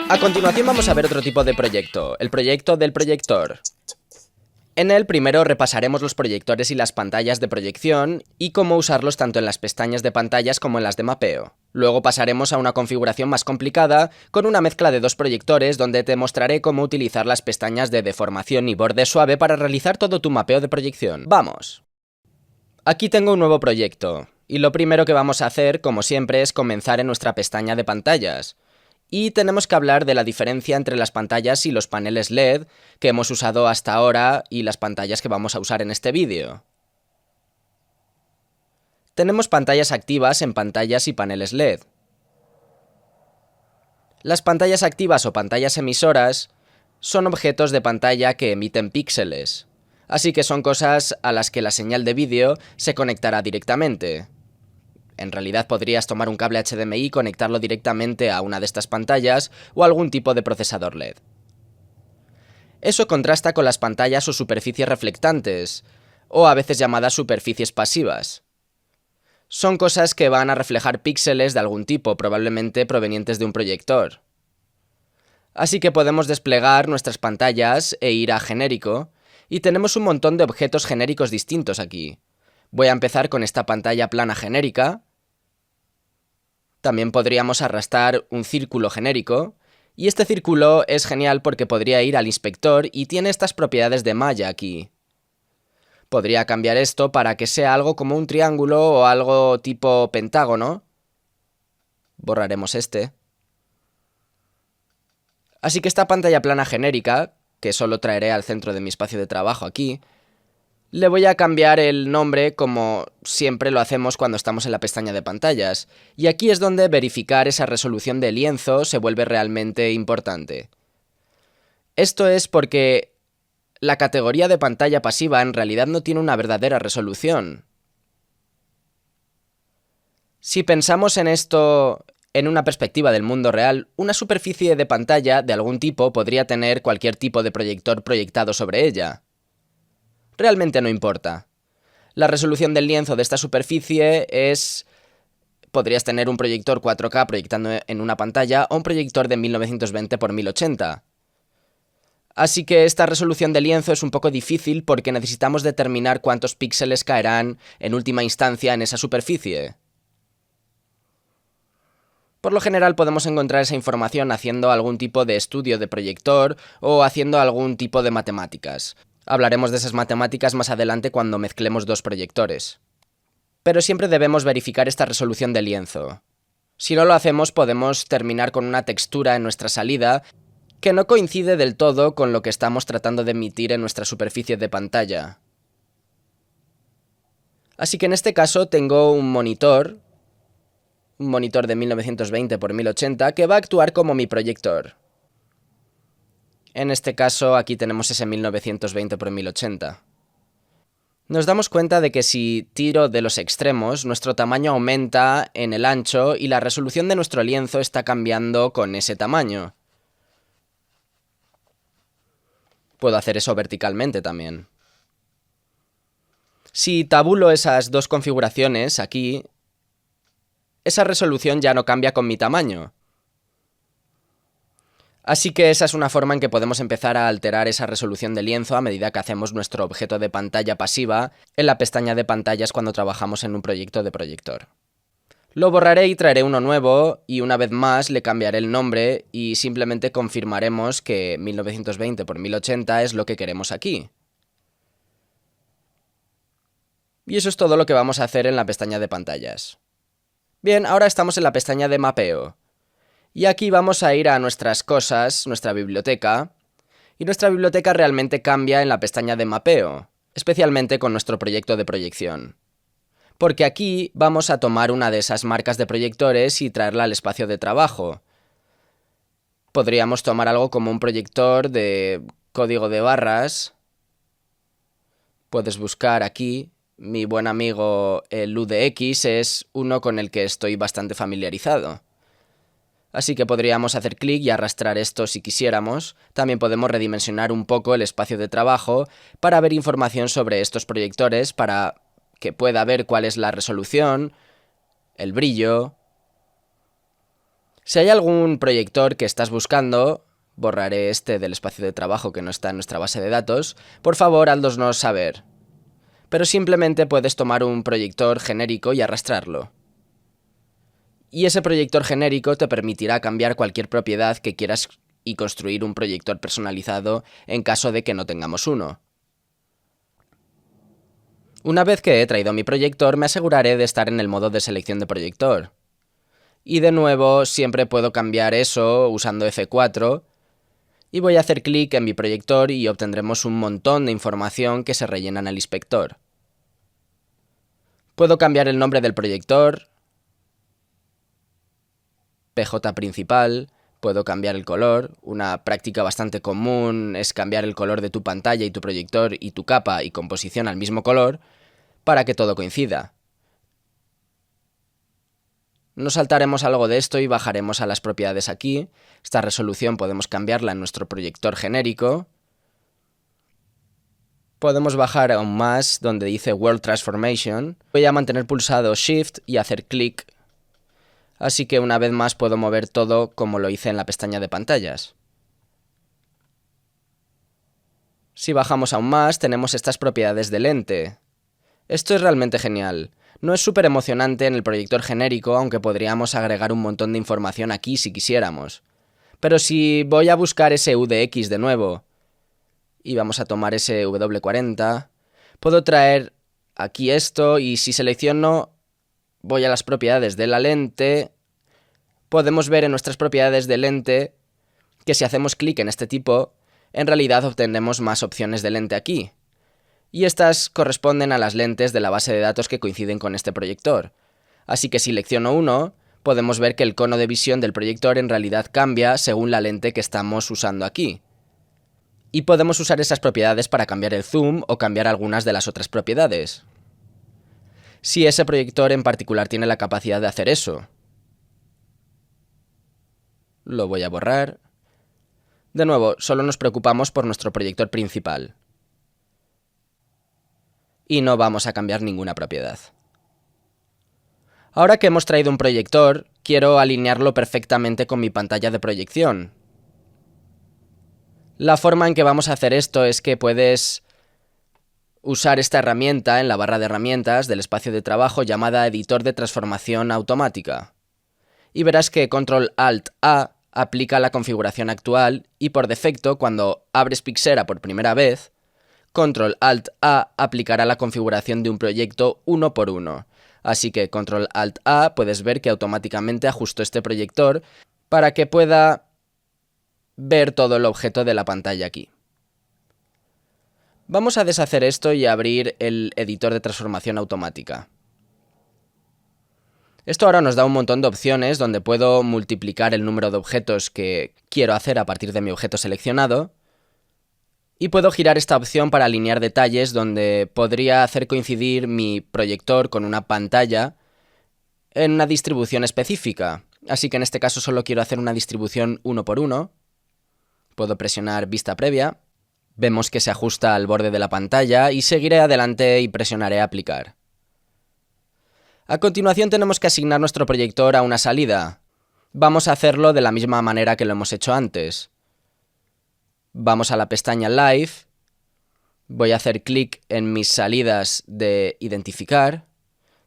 A continuación vamos a ver otro tipo de proyecto, el proyecto del proyector. En él primero repasaremos los proyectores y las pantallas de proyección y cómo usarlos tanto en las pestañas de pantallas como en las de mapeo. Luego pasaremos a una configuración más complicada con una mezcla de dos proyectores donde te mostraré cómo utilizar las pestañas de deformación y borde suave para realizar todo tu mapeo de proyección. ¡Vamos! Aquí tengo un nuevo proyecto y lo primero que vamos a hacer, como siempre, es comenzar en nuestra pestaña de pantallas. Y tenemos que hablar de la diferencia entre las pantallas y los paneles LED que hemos usado hasta ahora y las pantallas que vamos a usar en este vídeo. Tenemos pantallas activas en pantallas y paneles LED. Las pantallas activas o pantallas emisoras son objetos de pantalla que emiten píxeles, así que son cosas a las que la señal de vídeo se conectará directamente. En realidad podrías tomar un cable HDMI y conectarlo directamente a una de estas pantallas o algún tipo de procesador LED. Eso contrasta con las pantallas o superficies reflectantes, o a veces llamadas superficies pasivas. Son cosas que van a reflejar píxeles de algún tipo, probablemente provenientes de un proyector. Así que podemos desplegar nuestras pantallas e ir a genérico, y tenemos un montón de objetos genéricos distintos aquí. Voy a empezar con esta pantalla plana genérica. También podríamos arrastrar un círculo genérico, y este círculo es genial porque podría ir al inspector y tiene estas propiedades de malla aquí. Podría cambiar esto para que sea algo como un triángulo o algo tipo pentágono. Borraremos este. Así que esta pantalla plana genérica, que solo traeré al centro de mi espacio de trabajo aquí, le voy a cambiar el nombre como siempre lo hacemos cuando estamos en la pestaña de pantallas, y aquí es donde verificar esa resolución de lienzo se vuelve realmente importante. Esto es porque la categoría de pantalla pasiva en realidad no tiene una verdadera resolución. Si pensamos en esto en una perspectiva del mundo real, una superficie de pantalla de algún tipo podría tener cualquier tipo de proyector proyectado sobre ella. Realmente no importa. La resolución del lienzo de esta superficie es... Podrías tener un proyector 4K proyectando en una pantalla o un proyector de 1920 x 1080. Así que esta resolución de lienzo es un poco difícil porque necesitamos determinar cuántos píxeles caerán en última instancia en esa superficie. Por lo general podemos encontrar esa información haciendo algún tipo de estudio de proyector o haciendo algún tipo de matemáticas. Hablaremos de esas matemáticas más adelante cuando mezclemos dos proyectores. Pero siempre debemos verificar esta resolución de lienzo. Si no lo hacemos, podemos terminar con una textura en nuestra salida que no coincide del todo con lo que estamos tratando de emitir en nuestra superficie de pantalla. Así que en este caso tengo un monitor de 1920 x 1080 que va a actuar como mi proyector. En este caso, aquí tenemos ese 1920 x 1080. Nos damos cuenta de que si tiro de los extremos, nuestro tamaño aumenta en el ancho y la resolución de nuestro lienzo está cambiando con ese tamaño. Puedo hacer eso verticalmente también. Si tabulo esas dos configuraciones aquí, esa resolución ya no cambia con mi tamaño. Así que esa es una forma en que podemos empezar a alterar esa resolución de lienzo a medida que hacemos nuestro objeto de pantalla pasiva en la pestaña de pantallas cuando trabajamos en un proyecto de proyector. Lo borraré y traeré uno nuevo y una vez más le cambiaré el nombre y simplemente confirmaremos que 1920 x 1080 es lo que queremos aquí. Y eso es todo lo que vamos a hacer en la pestaña de pantallas. Bien, ahora estamos en la pestaña de mapeo. Y aquí vamos a ir a nuestras cosas, nuestra biblioteca, y nuestra biblioteca realmente cambia en la pestaña de mapeo, especialmente con nuestro proyecto de proyección. Porque aquí vamos a tomar una de esas marcas de proyectores y traerla al espacio de trabajo. Podríamos tomar algo como un proyector de código de barras. Puedes buscar aquí. Mi buen amigo el UDX es uno con el que estoy bastante familiarizado. Así que podríamos hacer clic y arrastrar esto si quisiéramos. También podemos redimensionar un poco el espacio de trabajo para ver información sobre estos proyectores, para que pueda ver cuál es la resolución, el brillo. Si hay algún proyector que estás buscando, borraré este del espacio de trabajo que no está en nuestra base de datos, por favor háznoslo saber. Pero simplemente puedes tomar un proyector genérico y arrastrarlo. Y ese proyector genérico te permitirá cambiar cualquier propiedad que quieras y construir un proyector personalizado en caso de que no tengamos uno. Una vez que he traído mi proyector, me aseguraré de estar en el modo de selección de proyector. Y de nuevo, siempre puedo cambiar eso usando F4, y voy a hacer clic en mi proyector y obtendremos un montón de información que se rellena en el inspector. Puedo cambiar el nombre del proyector, PJ principal, puedo cambiar el color. Una práctica bastante común es cambiar el color de tu pantalla y tu proyector y tu capa y composición al mismo color para que todo coincida. Nos saltaremos algo de esto y bajaremos a las propiedades aquí. Esta resolución podemos cambiarla en nuestro proyector genérico. Podemos bajar aún más donde dice World Transformation. Voy a mantener pulsado Shift y hacer clic. Así que una vez más puedo mover todo como lo hice en la pestaña de pantallas. Si bajamos aún más, tenemos estas propiedades de lente. Esto es realmente genial. No es súper emocionante en el proyector genérico, aunque podríamos agregar un montón de información aquí si quisiéramos. Pero si voy a buscar ese UDX de nuevo, y vamos a tomar ese W40, puedo traer aquí esto, y si selecciono, voy a las propiedades de la lente, podemos ver en nuestras propiedades de lente que si hacemos clic en este tipo, en realidad obtendremos más opciones de lente aquí. Y estas corresponden a las lentes de la base de datos que coinciden con este proyector. Así que si selecciono uno, podemos ver que el cono de visión del proyector en realidad cambia según la lente que estamos usando aquí. Y podemos usar esas propiedades para cambiar el zoom o cambiar algunas de las otras propiedades. Si ese proyector en particular tiene la capacidad de hacer eso. Lo voy a borrar. De nuevo, solo nos preocupamos por nuestro proyector principal. Y no vamos a cambiar ninguna propiedad. Ahora que hemos traído un proyector, quiero alinearlo perfectamente con mi pantalla de proyección. La forma en que vamos a hacer esto es que puedes usar esta herramienta en la barra de herramientas del espacio de trabajo llamada Editor de Transformación Automática. Y verás que Control-Alt-A aplica la configuración actual y por defecto, cuando abres Pixera por primera vez, Control-Alt-A aplicará la configuración de un proyecto uno por uno. Así que Control-Alt-A puedes ver que automáticamente ajusto este proyector para que pueda ver todo el objeto de la pantalla aquí. Vamos a deshacer esto y abrir el editor de transformación automática. Esto ahora nos da un montón de opciones donde puedo multiplicar el número de objetos que quiero hacer a partir de mi objeto seleccionado. Y puedo girar esta opción para alinear detalles donde podría hacer coincidir mi proyector con una pantalla en una distribución específica. Así que en este caso solo quiero hacer una distribución uno por uno. Puedo presionar vista previa. Vemos que se ajusta al borde de la pantalla y seguiré adelante y presionaré aplicar. A continuación tenemos que asignar nuestro proyector a una salida. Vamos a hacerlo de la misma manera que lo hemos hecho antes. Vamos a la pestaña Live, voy a hacer clic en mis salidas de identificar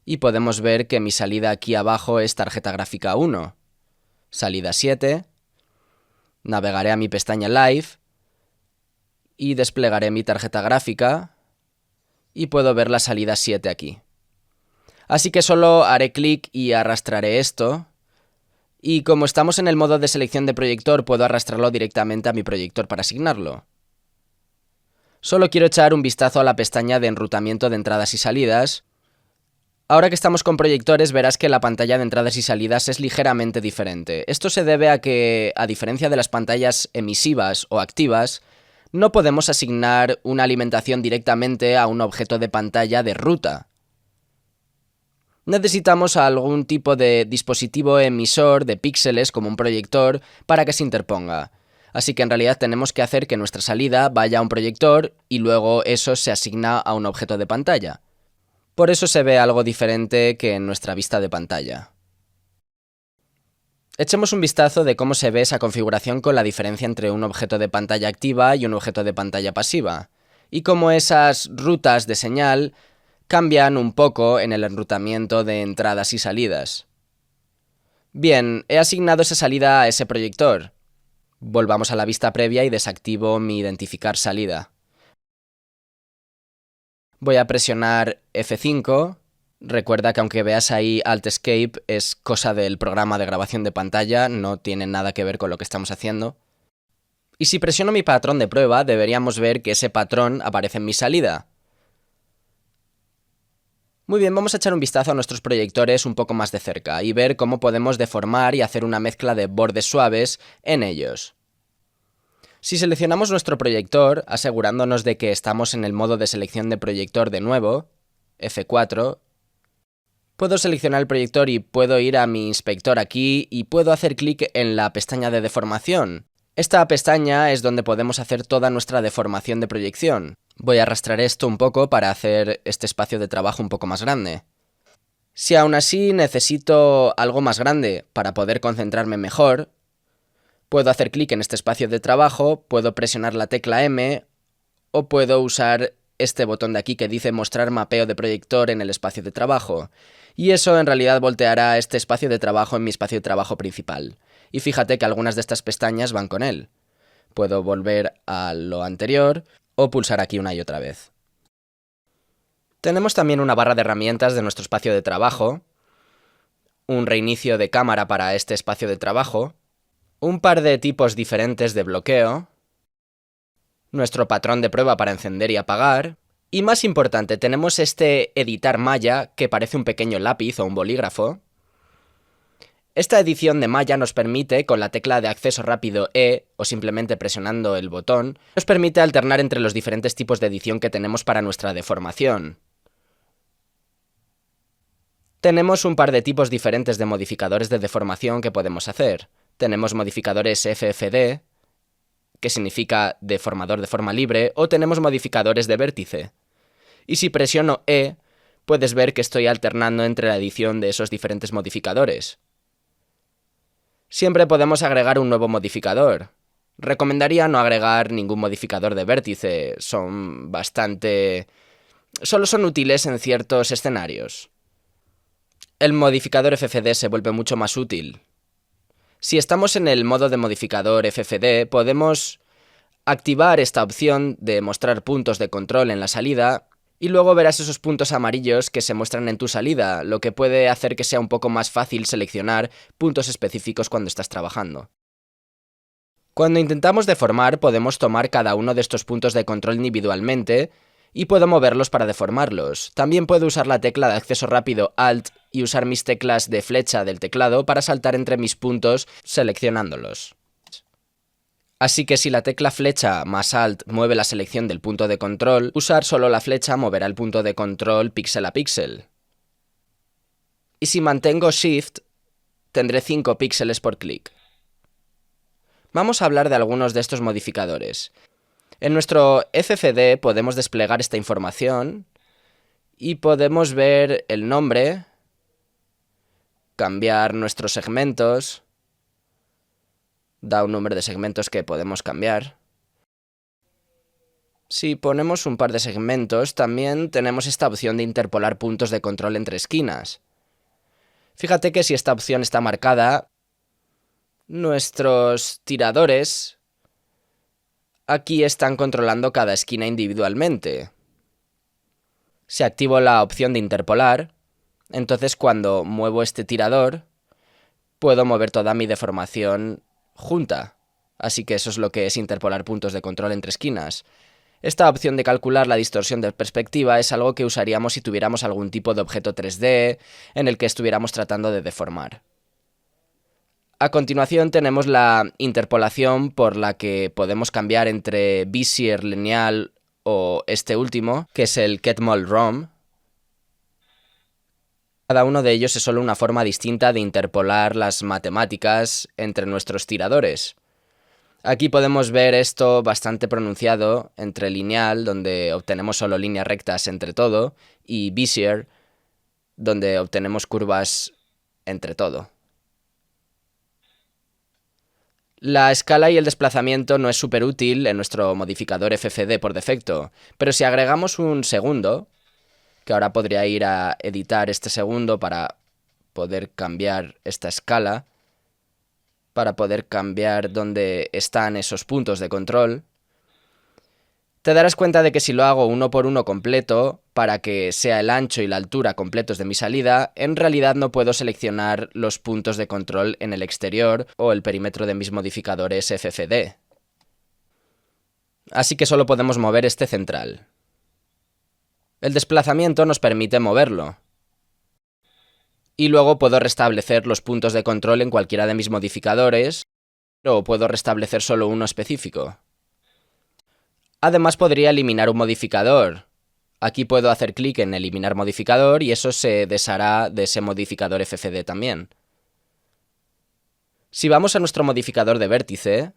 y podemos ver que mi salida aquí abajo es tarjeta gráfica 1, salida 7, navegaré a mi pestaña Live y desplegaré mi tarjeta gráfica y puedo ver la salida 7 aquí. Así que solo haré clic y arrastraré esto. Y como estamos en el modo de selección de proyector, puedo arrastrarlo directamente a mi proyector para asignarlo. Solo quiero echar un vistazo a la pestaña de enrutamiento de entradas y salidas. Ahora que estamos con proyectores, verás que la pantalla de entradas y salidas es ligeramente diferente. Esto se debe a que, a diferencia de las pantallas emisivas o activas, no podemos asignar una alimentación directamente a un objeto de pantalla de ruta. Necesitamos algún tipo de dispositivo emisor de píxeles como un proyector para que se interponga. Así que en realidad tenemos que hacer que nuestra salida vaya a un proyector y luego eso se asigna a un objeto de pantalla. Por eso se ve algo diferente que en nuestra vista de pantalla. Echemos un vistazo de cómo se ve esa configuración con la diferencia entre un objeto de pantalla activa y un objeto de pantalla pasiva, y cómo esas rutas de señal cambian un poco en el enrutamiento de entradas y salidas. Bien, he asignado esa salida a ese proyector. Volvamos a la vista previa y desactivo mi identificar salida. Voy a presionar F5. Recuerda que aunque veas ahí Alt Escape es cosa del programa de grabación de pantalla, no tiene nada que ver con lo que estamos haciendo. Y si presiono mi patrón de prueba, deberíamos ver que ese patrón aparece en mi salida. Muy bien, vamos a echar un vistazo a nuestros proyectores un poco más de cerca y ver cómo podemos deformar y hacer una mezcla de bordes suaves en ellos. Si seleccionamos nuestro proyector, asegurándonos de que estamos en el modo de selección de proyector de nuevo, F4, puedo seleccionar el proyector y puedo ir a mi inspector aquí y puedo hacer clic en la pestaña de deformación. Esta pestaña es donde podemos hacer toda nuestra deformación de proyección. Voy a arrastrar esto un poco para hacer este espacio de trabajo un poco más grande. Si aún así necesito algo más grande para poder concentrarme mejor, puedo hacer clic en este espacio de trabajo, puedo presionar la tecla M o puedo usar este botón de aquí que dice mostrar mapeo de proyector en el espacio de trabajo. Y eso en realidad volteará este espacio de trabajo en mi espacio de trabajo principal. Y fíjate que algunas de estas pestañas van con él. Puedo volver a lo anterior o pulsar aquí una y otra vez. Tenemos también una barra de herramientas de nuestro espacio de trabajo, un reinicio de cámara para este espacio de trabajo, un par de tipos diferentes de bloqueo, nuestro patrón de prueba para encender y apagar, y más importante, tenemos este editar malla que parece un pequeño lápiz o un bolígrafo. Esta edición de malla nos permite, con la tecla de acceso rápido E o simplemente presionando el botón, nos permite alternar entre los diferentes tipos de edición que tenemos para nuestra deformación. Tenemos un par de tipos diferentes de modificadores de deformación que podemos hacer. Tenemos modificadores FFD, que significa deformador de forma libre, o tenemos modificadores de vértice. Y si presiono E, puedes ver que estoy alternando entre la edición de esos diferentes modificadores. Siempre podemos agregar un nuevo modificador. Recomendaría no agregar ningún modificador de vértice, solo son útiles en ciertos escenarios. El modificador FFD se vuelve mucho más útil. Si estamos en el modo de modificador FFD, podemos activar esta opción de mostrar puntos de control en la salida y luego verás esos puntos amarillos que se muestran en tu salida, lo que puede hacer que sea un poco más fácil seleccionar puntos específicos cuando estás trabajando. Cuando intentamos deformar, podemos tomar cada uno de estos puntos de control individualmente y puedo moverlos para deformarlos. También puedo usar la tecla de acceso rápido Alt y usar mis teclas de flecha del teclado para saltar entre mis puntos seleccionándolos. Así que si la tecla flecha más Alt mueve la selección del punto de control, usar solo la flecha moverá el punto de control píxel a píxel. Y si mantengo Shift, tendré 5 píxeles por clic. Vamos a hablar de algunos de estos modificadores. En nuestro FFD podemos desplegar esta información y podemos ver el nombre, cambiar nuestros segmentos, da un número de segmentos que podemos cambiar. Si ponemos un par de segmentos, también tenemos esta opción de interpolar puntos de control entre esquinas. Fíjate que si esta opción está marcada, nuestros tiradores aquí están controlando cada esquina individualmente. Si activo la opción de interpolar, entonces cuando muevo este tirador, puedo mover toda mi deformación junta. Así que eso es lo que es interpolar puntos de control entre esquinas. Esta opción de calcular la distorsión de perspectiva es algo que usaríamos si tuviéramos algún tipo de objeto 3D en el que estuviéramos tratando de deformar. A continuación tenemos la interpolación por la que podemos cambiar entre Bezier lineal o este último, que es el Ketmol-Rom. Cada uno de ellos es solo una forma distinta de interpolar las matemáticas entre nuestros tiradores. Aquí podemos ver esto bastante pronunciado entre lineal, donde obtenemos solo líneas rectas entre todo, y Bezier, donde obtenemos curvas entre todo. La escala y el desplazamiento no es súper útil en nuestro modificador FFD por defecto, pero si agregamos un segundo, que ahora podría ir a editar este segundo para poder cambiar esta escala, para poder cambiar dónde están esos puntos de control, te darás cuenta de que si lo hago uno por uno completo, para que sea el ancho y la altura completos de mi salida, en realidad no puedo seleccionar los puntos de control en el exterior o el perímetro de mis modificadores FFD. Así que solo podemos mover este central. El desplazamiento nos permite moverlo. Y luego puedo restablecer los puntos de control en cualquiera de mis modificadores, o puedo restablecer solo uno específico. Además podría eliminar un modificador. Aquí puedo hacer clic en eliminar modificador y eso se deshará de ese modificador FFD también. Si vamos a nuestro modificador de vértice,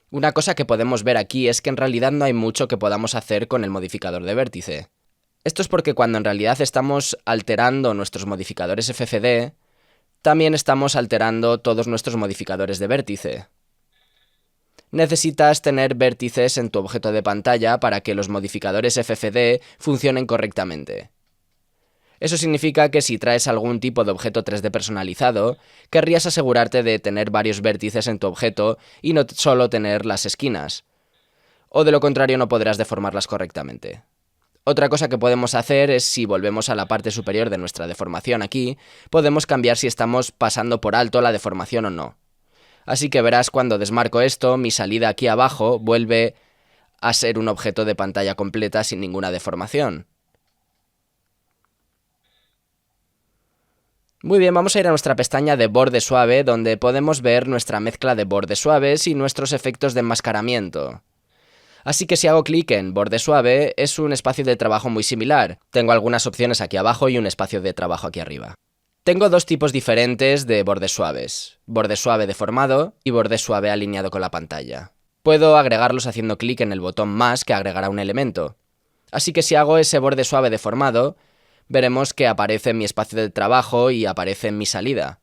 una cosa que podemos ver aquí es que en realidad no hay mucho que podamos hacer con el modificador de vértice. Esto es porque cuando en realidad estamos alterando nuestros modificadores FFD, también estamos alterando todos nuestros modificadores de vértice. Necesitas tener vértices en tu objeto de pantalla para que los modificadores FFD funcionen correctamente. Eso significa que si traes algún tipo de objeto 3D personalizado, querrías asegurarte de tener varios vértices en tu objeto y no solo tener las esquinas. O de lo contrario no podrás deformarlas correctamente. Otra cosa que podemos hacer es, si volvemos a la parte superior de nuestra deformación aquí, podemos cambiar si estamos pasando por alto la deformación o no. Así que verás cuando desmarco esto, mi salida aquí abajo vuelve a ser un objeto de pantalla completa sin ninguna deformación. Muy bien, vamos a ir a nuestra pestaña de borde suave, donde podemos ver nuestra mezcla de bordes suaves y nuestros efectos de enmascaramiento. Así que si hago clic en borde suave, es un espacio de trabajo muy similar. Tengo algunas opciones aquí abajo y un espacio de trabajo aquí arriba. Tengo dos tipos diferentes de bordes suaves: borde suave deformado y borde suave alineado con la pantalla. Puedo agregarlos haciendo clic en el botón más, que agregará un elemento. Así que si hago ese borde suave deformado, veremos que aparece en mi espacio de trabajo y aparece en mi salida.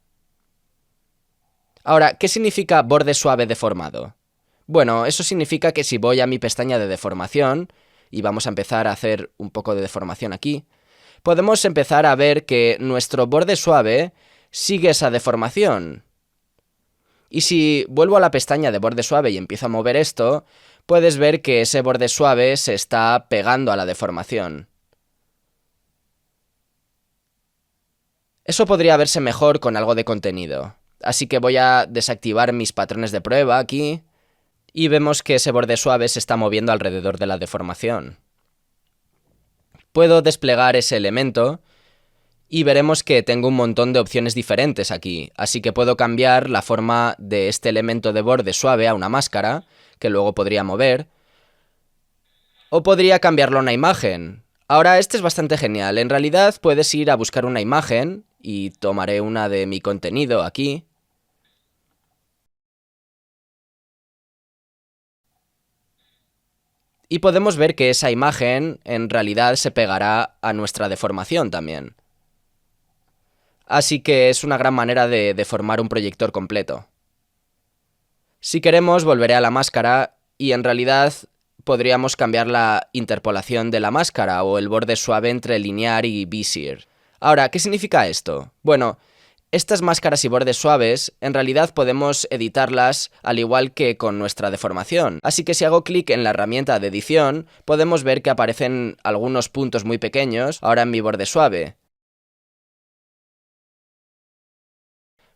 Ahora, ¿qué significa borde suave deformado? Bueno, eso significa que si voy a mi pestaña de deformación, y vamos a empezar a hacer un poco de deformación aquí, podemos empezar a ver que nuestro borde suave sigue esa deformación. Y si vuelvo a la pestaña de borde suave y empiezo a mover esto, puedes ver que ese borde suave se está pegando a la deformación. Eso podría verse mejor con algo de contenido. Así que voy a desactivar mis patrones de prueba aquí, y vemos que ese borde suave se está moviendo alrededor de la deformación. Puedo desplegar ese elemento y veremos que tengo un montón de opciones diferentes aquí, así que puedo cambiar la forma de este elemento de borde suave a una máscara, que luego podría mover, o podría cambiarlo a una imagen. Ahora, este es bastante genial. En realidad puedes ir a buscar una imagen, y tomaré una de mi contenido aquí. Y podemos ver que esa imagen en realidad se pegará a nuestra deformación también. Así que es una gran manera de deformar un proyector completo. Si queremos, volveré a la máscara y en realidad podríamos cambiar la interpolación de la máscara o el borde suave entre linear y Bezier. Ahora, ¿qué significa esto? Bueno, estas máscaras y bordes suaves, en realidad podemos editarlas al igual que con nuestra deformación. Así que si hago clic en la herramienta de edición, podemos ver que aparecen algunos puntos muy pequeños ahora en mi borde suave.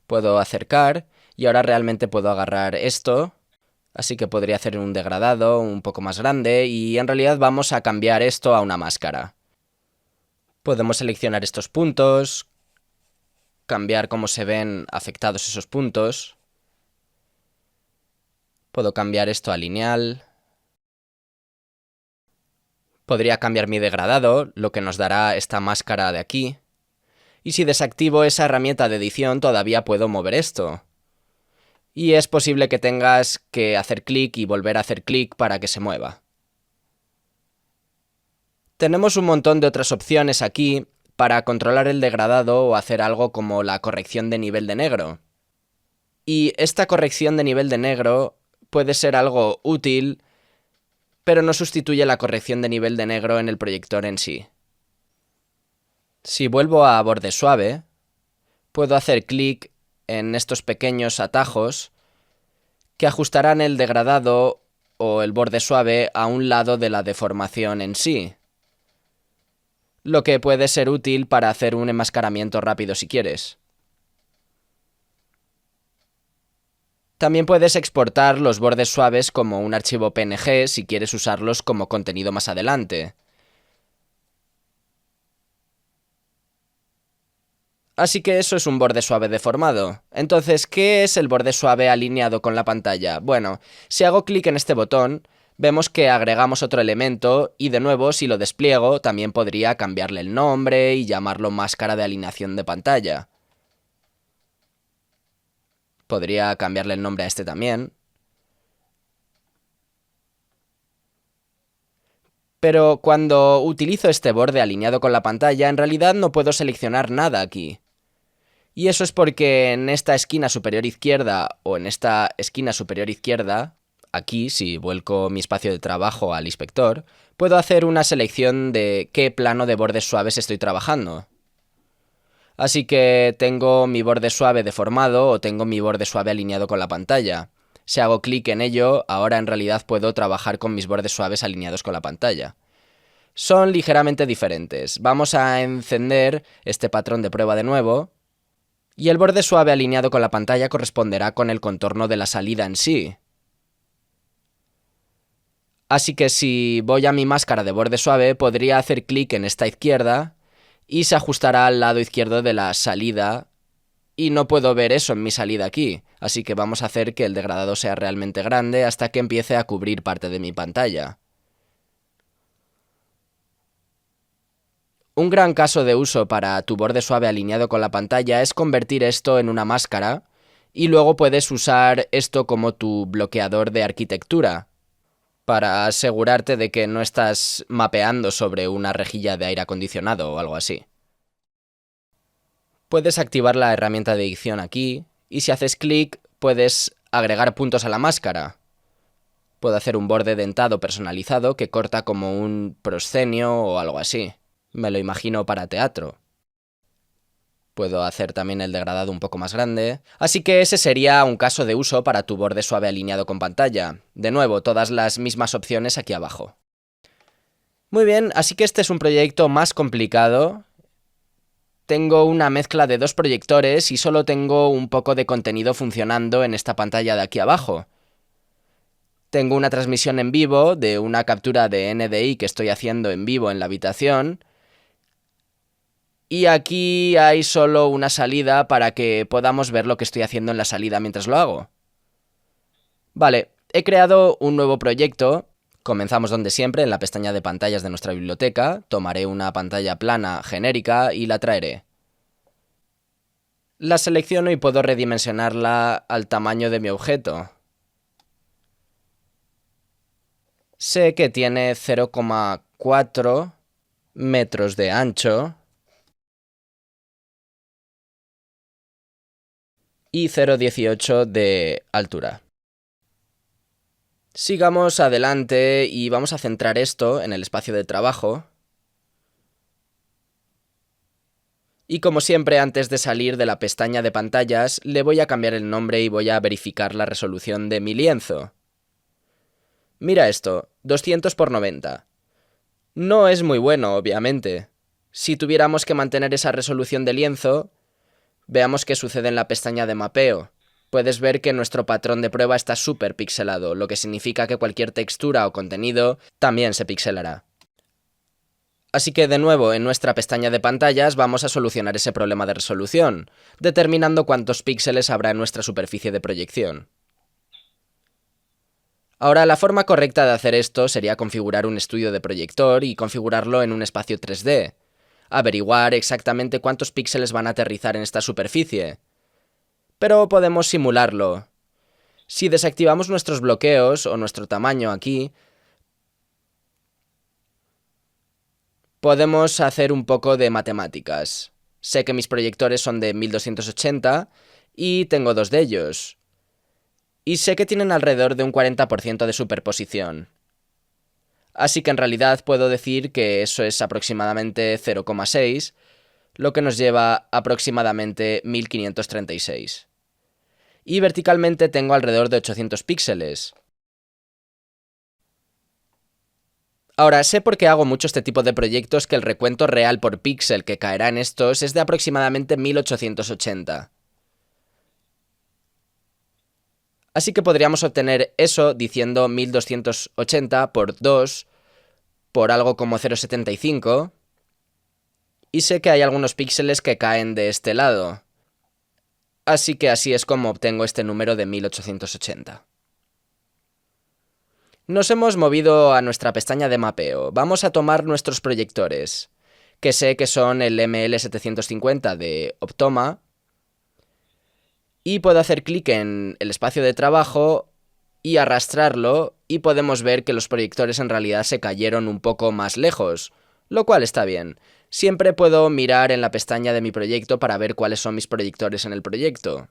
Puedo acercar y ahora realmente puedo agarrar esto. Así que podría hacer un degradado un poco más grande y en realidad vamos a cambiar esto a una máscara. Podemos seleccionar estos puntos, cambiar cómo se ven afectados esos puntos. Puedo cambiar esto a lineal. Podría cambiar mi degradado, lo que nos dará esta máscara de aquí. Y si desactivo esa herramienta de edición, todavía puedo mover esto. y es posible que tengas que hacer clic y volver a hacer clic para que se mueva. Tenemos un montón de otras opciones aquí para controlar el degradado o hacer algo como la corrección de nivel de negro. Y esta corrección de nivel de negro puede ser algo útil, pero no sustituye la corrección de nivel de negro en el proyector en sí. Si vuelvo a borde suave, puedo hacer clic en estos pequeños atajos que ajustarán el degradado o el borde suave a un lado de la deformación en sí, lo que puede ser útil para hacer un enmascaramiento rápido si quieres. También puedes exportar los bordes suaves como un archivo PNG si quieres usarlos como contenido más adelante. Así que eso es un borde suave deformado. Entonces, ¿qué es el borde suave alineado con la pantalla? Bueno, si hago clic en este botón, vemos que agregamos otro elemento y de nuevo, si lo despliego, también podría cambiarle el nombre y llamarlo máscara de alineación de pantalla. Podría cambiarle el nombre a este también. Pero cuando utilizo este borde alineado con la pantalla, en realidad no puedo seleccionar nada aquí. Y eso es porque en esta esquina superior izquierda o en esta esquina superior izquierda, aquí, si vuelco mi espacio de trabajo al inspector, puedo hacer una selección de qué plano de bordes suaves estoy trabajando. Así que tengo mi borde suave deformado o tengo mi borde suave alineado con la pantalla. Si hago clic en ello, ahora en realidad puedo trabajar con mis bordes suaves alineados con la pantalla. Son ligeramente diferentes. Vamos a encender este patrón de prueba de nuevo. Y el borde suave alineado con la pantalla corresponderá con el contorno de la salida en sí. Así que si voy a mi máscara de borde suave, podría hacer clic en esta izquierda y se ajustará al lado izquierdo de la salida. Y no puedo ver eso en mi salida aquí, así que vamos a hacer que el degradado sea realmente grande hasta que empiece a cubrir parte de mi pantalla. Un gran caso de uso para tu borde suave alineado con la pantalla es convertir esto en una máscara y luego puedes usar esto como tu bloqueador de arquitectura para asegurarte de que no estás mapeando sobre una rejilla de aire acondicionado o algo así. Puedes activar la herramienta de edición aquí y si haces clic puedes agregar puntos a la máscara. Puedo hacer un borde dentado personalizado que corta como un proscenio o algo así. Me lo imagino para teatro. Puedo hacer también el degradado un poco más grande. Así que ese sería un caso de uso para tu borde suave alineado con pantalla. De nuevo, todas las mismas opciones aquí abajo. Muy bien, así que este es un proyecto más complicado. Tengo una mezcla de dos proyectores y solo tengo un poco de contenido funcionando en esta pantalla de aquí abajo. Tengo una transmisión en vivo de una captura de NDI que estoy haciendo en vivo en la habitación. Y aquí hay solo una salida para que podamos ver lo que estoy haciendo en la salida mientras lo hago. Vale, he creado un nuevo proyecto. Comenzamos donde siempre, en la pestaña de pantallas de nuestra biblioteca. Tomaré una pantalla plana genérica y la traeré. La selecciono y puedo redimensionarla al tamaño de mi objeto. Sé que tiene 0,4 metros de ancho y 0,18 de altura. Sigamos adelante y vamos a centrar esto en el espacio de trabajo. Y como siempre, antes de salir de la pestaña de pantallas, le voy a cambiar el nombre y voy a verificar la resolución de mi lienzo. Mira esto, 200 por 90. No es muy bueno, obviamente. Si tuviéramos que mantener esa resolución de lienzo, veamos qué sucede en la pestaña de mapeo. Puedes ver que nuestro patrón de prueba está súper pixelado, lo que significa que cualquier textura o contenido también se pixelará. Así que de nuevo, en nuestra pestaña de pantallas vamos a solucionar ese problema de resolución, determinando cuántos píxeles habrá en nuestra superficie de proyección. Ahora, la forma correcta de hacer esto sería configurar un estudio de proyector y configurarlo en un espacio 3D. Averiguar exactamente cuántos píxeles van a aterrizar en esta superficie. Pero podemos simularlo. Si desactivamos nuestros bloqueos o nuestro tamaño aquí, podemos hacer un poco de matemáticas. Sé que mis proyectores son de 1280 y tengo dos de ellos. Y sé que tienen alrededor de un 40% de superposición. Así que en realidad puedo decir que eso es aproximadamente 0,6, lo que nos lleva aproximadamente 1536. Y verticalmente tengo alrededor de 800 píxeles. Ahora, sé por qué hago mucho este tipo de proyectos que el recuento real por píxel que caerá en estos es de aproximadamente 1880. Así que podríamos obtener eso diciendo 1280 por 2 por algo como 0,75. Y sé que hay algunos píxeles que caen de este lado. Así que así es como obtengo este número de 1880. Nos hemos movido a nuestra pestaña de mapeo. Vamos a tomar nuestros proyectores, que sé que son el ML750 de Optoma, y puedo hacer clic en el espacio de trabajo y arrastrarlo, y podemos ver que los proyectores en realidad se cayeron un poco más lejos, lo cual está bien. Siempre puedo mirar en la pestaña de mi proyecto para ver cuáles son mis proyectores en el proyecto.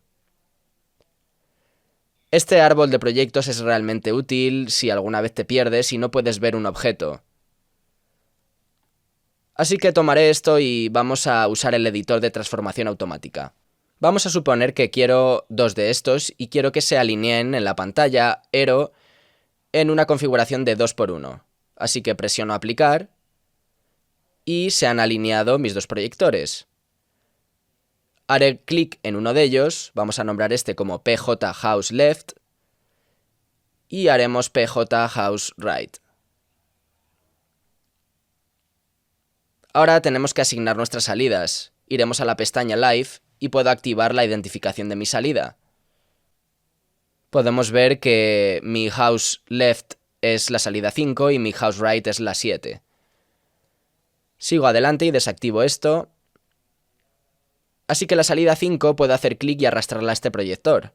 Este árbol de proyectos es realmente útil si alguna vez te pierdes y no puedes ver un objeto. Así que tomaré esto y vamos a usar el editor de transformación automática. Vamos a suponer que quiero dos de estos y quiero que se alineen en la pantalla Aero en una configuración de 2x1. Así que presiono aplicar y se han alineado mis dos proyectores. Haré clic en uno de ellos, vamos a nombrar este como PJ House Left y haremos PJ House Right. Ahora tenemos que asignar nuestras salidas. Iremos a la pestaña Live y puedo activar la identificación de mi salida. Podemos ver que mi House Left es la salida 5 y mi House Right es la 7. Sigo adelante y desactivo esto. Así que la salida 5 puedo hacer clic y arrastrarla a este proyector.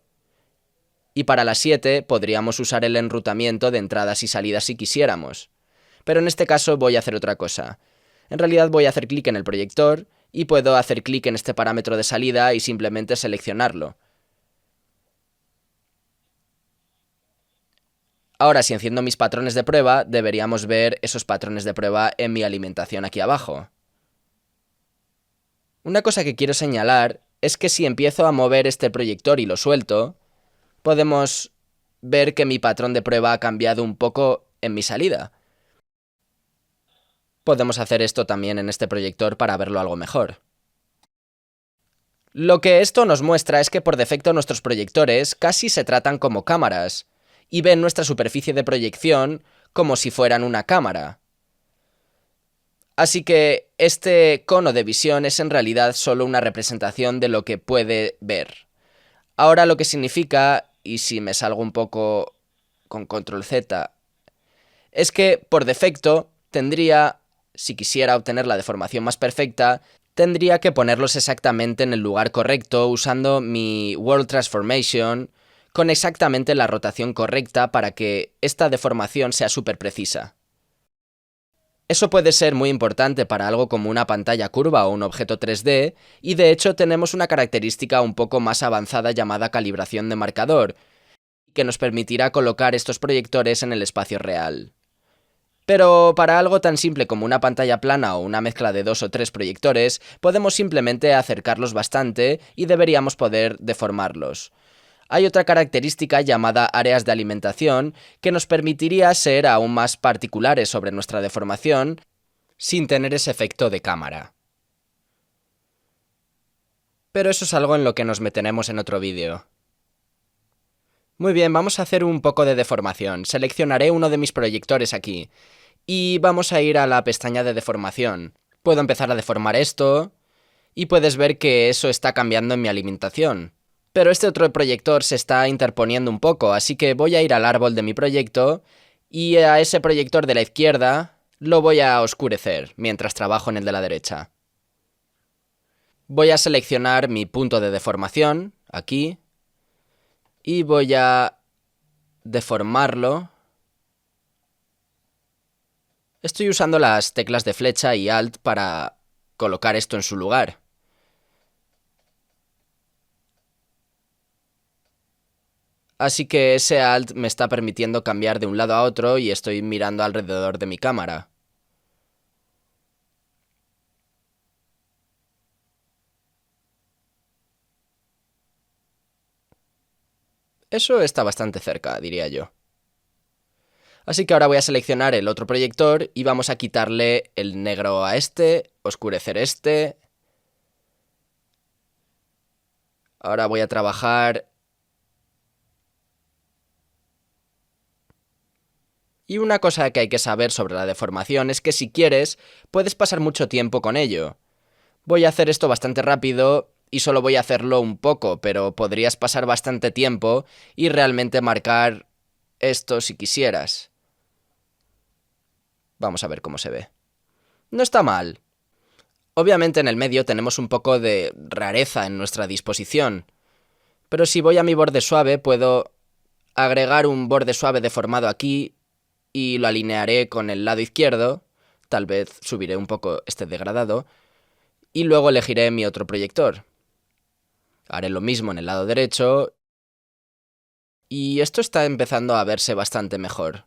Y para la 7 podríamos usar el enrutamiento de entradas y salidas si quisiéramos. Pero en este caso voy a hacer otra cosa. En realidad voy a hacer clic en el proyector y puedo hacer clic en este parámetro de salida y simplemente seleccionarlo. Ahora, si enciendo mis patrones de prueba, deberíamos ver esos patrones de prueba en mi alimentación aquí abajo. Una cosa que quiero señalar es que si empiezo a mover este proyector y lo suelto, podemos ver que mi patrón de prueba ha cambiado un poco en mi salida. Podemos hacer esto también en este proyector para verlo algo mejor. Lo que esto nos muestra es que por defecto nuestros proyectores casi se tratan como cámaras, y ven nuestra superficie de proyección como si fueran una cámara. Así que este cono de visión es en realidad solo una representación de lo que puede ver. Ahora lo que significa, y si me salgo un poco con control Z, es que por defecto tendría, si quisiera obtener la deformación más perfecta, tendría que ponerlos exactamente en el lugar correcto usando mi World Transformation con exactamente la rotación correcta para que esta deformación sea súper precisa. Eso puede ser muy importante para algo como una pantalla curva o un objeto 3D, y de hecho tenemos una característica un poco más avanzada llamada calibración de marcador, que nos permitirá colocar estos proyectores en el espacio real. Pero para algo tan simple como una pantalla plana o una mezcla de 2 o 3 proyectores, podemos simplemente acercarlos bastante y deberíamos poder deformarlos. Hay otra característica llamada áreas de alimentación que nos permitiría ser aún más particulares sobre nuestra deformación sin tener ese efecto de cámara. Pero eso es algo en lo que nos meteremos en otro vídeo. Muy bien, vamos a hacer un poco de deformación. Seleccionaré uno de mis proyectores aquí y vamos a ir a la pestaña de deformación. Puedo empezar a deformar esto y puedes ver que eso está cambiando en mi alimentación. Pero este otro proyector se está interponiendo un poco, así que voy a ir al árbol de mi proyecto y a ese proyector de la izquierda lo voy a oscurecer mientras trabajo en el de la derecha. Voy a seleccionar mi punto de deformación, aquí, y voy a deformarlo. Estoy usando las teclas de flecha y Alt para colocar esto en su lugar. Así que ese Alt me está permitiendo cambiar de un lado a otro y estoy mirando alrededor de mi cámara. Eso está bastante cerca, diría yo. Así que ahora voy a seleccionar el otro proyector y vamos a quitarle el negro a este, oscurecer este. Ahora voy a trabajar. Y una cosa que hay que saber sobre la deformación es que si quieres, puedes pasar mucho tiempo con ello. Voy a hacer esto bastante rápido y solo voy a hacerlo un poco, pero podrías pasar bastante tiempo y realmente marcar esto si quisieras. Vamos a ver cómo se ve. No está mal. Obviamente en el medio tenemos un poco de rareza en nuestra disposición, pero si voy a mi borde suave puedo agregar un borde suave deformado aquí y lo alinearé con el lado izquierdo, tal vez subiré un poco este degradado, y luego elegiré mi otro proyector. Haré lo mismo en el lado derecho, y esto está empezando a verse bastante mejor.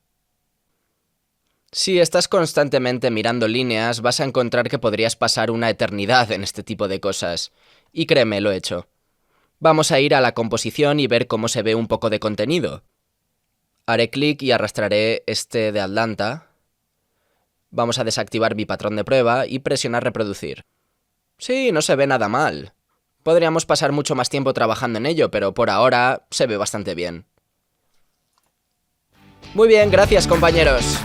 Si estás constantemente mirando líneas, vas a encontrar que podrías pasar una eternidad en este tipo de cosas, y créeme, lo he hecho. Vamos a ir a la composición y ver cómo se ve un poco de contenido. Haré clic y arrastraré este de Atlanta. Vamos a desactivar mi patrón de prueba y presionar reproducir. Sí, no se ve nada mal. Podríamos pasar mucho más tiempo trabajando en ello, pero por ahora se ve bastante bien. Muy bien, gracias compañeros.